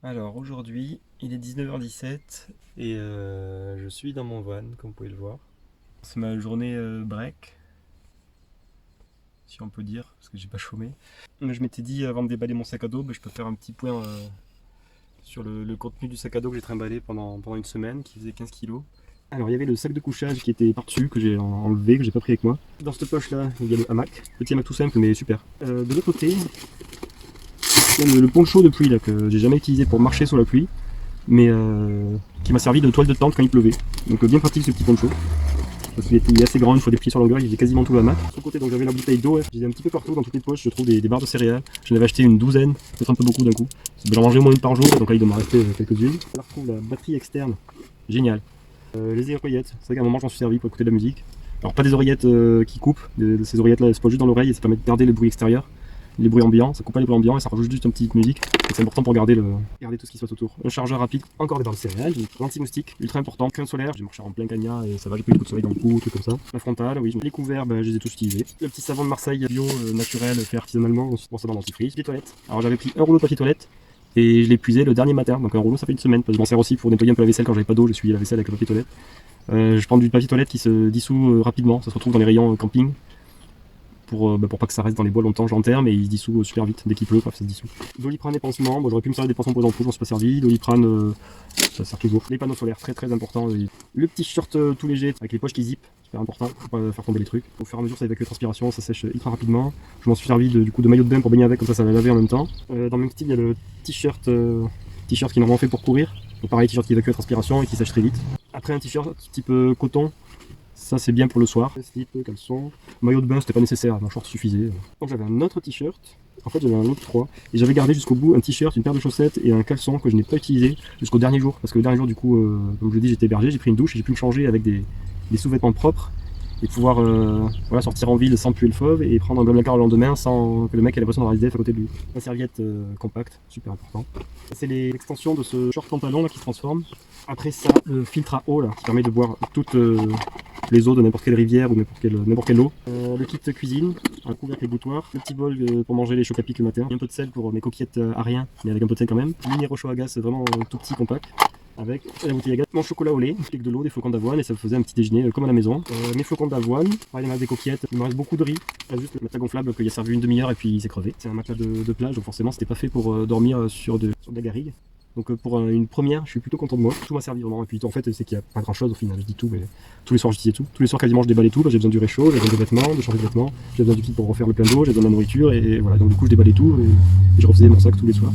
Alors aujourd'hui, il est 19h17 et je suis dans mon van, comme vous pouvez le voir. C'est ma journée break, si on peut dire, parce que j'ai pas chômé. Mais je m'étais dit avant de déballer mon sac à dos, je peux faire un petit point sur le contenu du sac à dos que j'ai trimballé pendant une semaine, qui faisait 15 kilos. Alors il y avait le sac de couchage qui était par-dessus, que j'ai enlevé, que j'ai pas pris avec moi. Dans cette poche là, il y a le hamac, petit hamac tout simple mais super. De l'autre côté, il y a le poncho de pluie là, que j'ai jamais utilisé pour marcher sous la pluie, mais qui m'a servi de toile de tente quand il pleuvait. Donc bien pratique ce petit poncho. Parce qu'il était assez grand, il faut des pieds sur longueur, il faisait quasiment tout le hamac. De son côté, donc j'avais la bouteille d'eau, j'ai un petit peu partout dans toutes les poches, je trouve des barres de céréales. J'en avais acheté une douzaine, peut-être un peu beaucoup d'un coup. J'en mangeais au moins une par jour, donc là il doit m'en rester quelques-unes. Là je retrouve la batterie externe, génial. Les oreillettes, c'est vrai qu'à un moment je m'en suis servi pour écouter de la musique. Alors pas des oreillettes qui coupent, ces oreillettes là elles se posent juste dans l'oreille et ça permet de garder le bruit extérieur. Les bruits ambiants, ça coupe pas les bruits ambiants et ça rajoute juste une petite musique. Donc c'est important pour garder tout ce qui se passe autour. Un chargeur rapide, encore des barres de céréales, l'anti-moustique, ultra important, crème solaire, j'ai marché en plein cagnat et ça va, j'ai pas eu de coup de soleil dans le cou, tout comme ça. La frontale, oui, les couverts, je les ai tous utilisés. Le petit savon de Marseille bio, naturel, fait artisanalement, bon ça dans l'antifrice. Les toilettes, alors j'avais pris un rouleau de papier toilette et je l'ai épuisé le dernier matin, donc un rouleau ça fait une semaine, parce que je m'en sers aussi pour nettoyer un peu la vaisselle quand j'avais pas d'eau, j'essuyais la vaisselle avec le papier toilette. Je prends du papier toilette qui se dissout rapidement, ça se retrouve dans les rayons camping. Pour pas que ça reste dans les bois longtemps, j'enterre, mais il se dissout super vite dès qu'il pleut, bref, ça se dissout. Doliprane et pansement, j'aurais pu me servir des pansements pour les ampoules, j'en suis pas servi. Doliprane, ça sert toujours. Les panneaux solaires, très très important. Le petit shirt tout léger avec les poches qui zippent, super important, faut pas faire tomber les trucs. Au fur et à mesure, ça évacue la transpiration, ça sèche ultra rapidement. Je m'en suis servi du coup de maillot de bain pour baigner avec, comme ça va laver en même temps. Dans le même style, il y a le t-shirt qui est normalement fait pour courir. Donc pareil, t-shirt qui évacue la transpiration et qui sèche très vite. Après un t-shirt type coton. Ça c'est bien pour le soir. Slip, caleçon, maillot de bain c'était pas nécessaire, mon short suffisait. Donc j'avais un autre t-shirt, en fait j'avais un autre 3, et j'avais gardé jusqu'au bout un t-shirt, une paire de chaussettes et un caleçon que je n'ai pas utilisé jusqu'au dernier jour. Parce que le dernier jour du coup, comme je l'ai dit, j'étais hébergé, j'ai pris une douche et j'ai pu me changer avec des sous-vêtements propres et pouvoir voilà, sortir en ville sans puer le fauve et prendre un blablacar le lendemain sans que le mec ait l'impression d'avoir SDF à côté de lui. La serviette compacte, super important. C'est l'extension de ce short pantalon là qui se transforme. Après ça, le filtre à eau là qui permet de boire toutes les eaux de n'importe quelle rivière ou n'importe quelle eau. Le kit cuisine, un couvercle et boutoir, le petit bol pour manger les chocs à pic le matin, un peu de sel pour mes coquillettes à rien, mais avec un peu de sel quand même. Mini rochaud à gaz, vraiment tout petit compact. Avec la bouteille à gaz, mon chocolat au lait, avec de l'eau, des flocons d'avoine et ça me faisait un petit déjeuner comme à la maison. Mes flocons d'avoine, pareil, il y en a des coquillettes, il me reste beaucoup de riz, juste le matelas gonflable qu'il a servi une demi-heure et puis il s'est crevé. C'est un matelas de plage donc forcément c'était pas fait pour dormir sur de la garrigue. Donc pour une première, je suis plutôt content de moi. Tout m'a servi vraiment. Et puis en fait, c'est qu'il n'y a pas grand chose au final. Je dis tout, mais tous les soirs j'utilisais tout. Tous les soirs quasiment je déballais tout. J'ai besoin du réchaud, j'ai besoin de vêtements, de changer de vêtements, j'ai besoin du kit pour refaire le plein d'eau, j'ai besoin de la nourriture et voilà. Donc du coup je déballais tout et je refaisais mon sac tous les soirs.